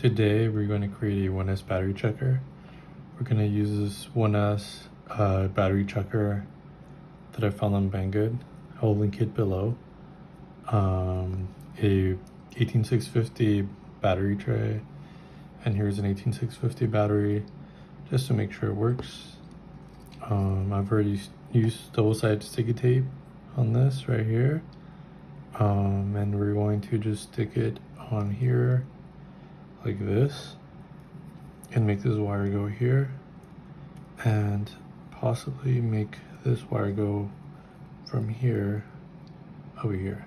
Today we're going to create a 1S battery checker. We're going to use this 1S battery checker that I found on Banggood. I'll link it below. A 18650 battery tray, and here's an 18650 battery just to make sure it works. I've already used double-sided sticky tape on this right here, and we're going to just stick it on here like this and make this wire go here and possibly make this wire go from here over here.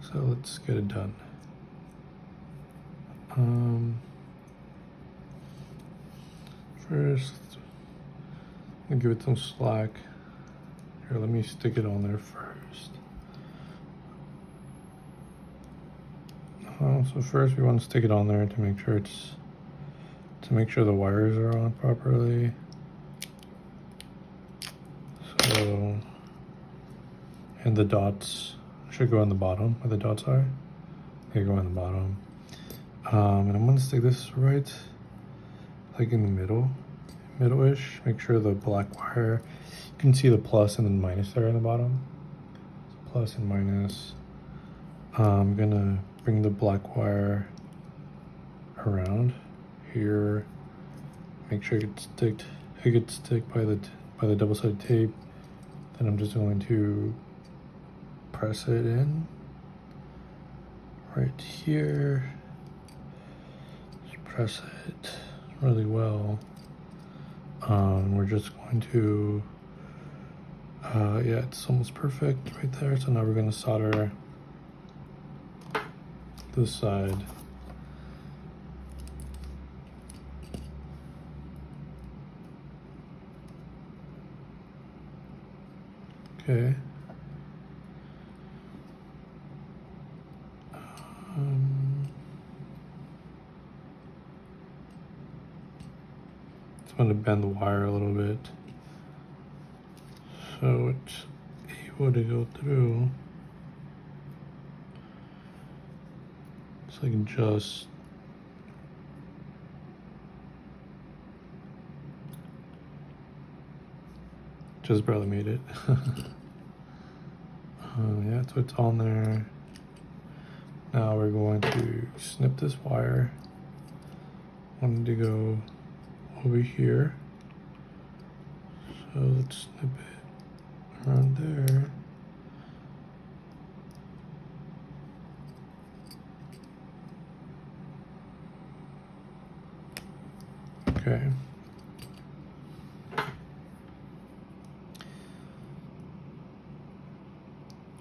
So let's get it done. First, I'm gonna give it some slack. Here, let me stick it on there first. So first we want to stick it on there to make sure the wires are on properly. So, and the dots should go on the bottom where the dots are. They go on the bottom. And I'm gonna stick this right like in the middle-ish. Make sure the black wire, you can see the plus and then minus there on the bottom. Plus and minus. I'm gonna bring the black wire around here. Make sure it gets stick by the double-sided tape. Then I'm just going to press it in right here. Just press it really well. We're just going to yeah, it's almost perfect right there. So now we're going to solder this side. Okay. I'm going to bend the wire a little bit so it's able to go through. So I can just barely made it. Yeah, so it's on there. Now we're going to snip this wire. Wanted to go over here. So let's snip it around there. Okay.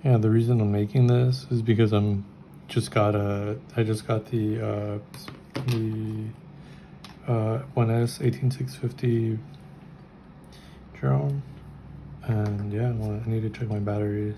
Yeah, the reason I'm making this is because I just got the 1S 18650 drone, and yeah, I need to check my batteries.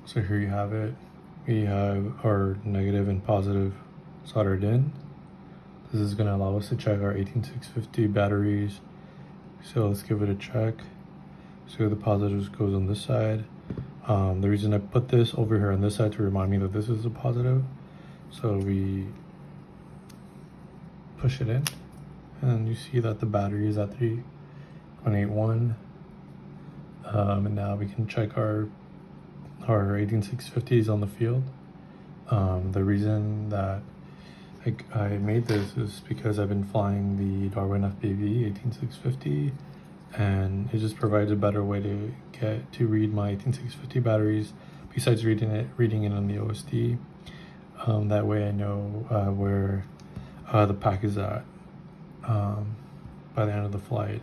So here you have it. We have our negative and positive soldered in. This is going to allow us to check our 18650 batteries. So let's give it a check. So the positives goes on this side. The reason I put this over here on this side to remind me that this is a positive. So we push it in, and you see that the battery is at 3.81. And now we can check our 18650s on the field. The reason that I made this is because I've been flying the DARWINFPV 18650, and it just provides a better way to read my 18650 batteries besides reading it on the OSD. That way I know where the pack is at by the end of the flight.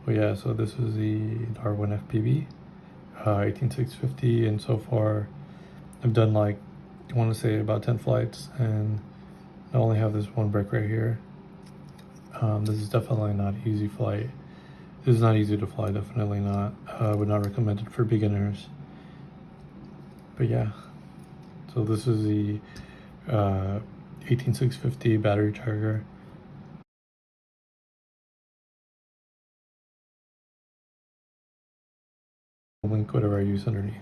But yeah, so this is the Darwin FPV 18650, and so far I've done like, I want to say about 10 flights, and I only have this one break right here. This is definitely not an easy flight. This is not easy to fly, definitely not. I would not recommend it for beginners. But yeah, so this is the 18650 battery charger. Link whatever I use underneath.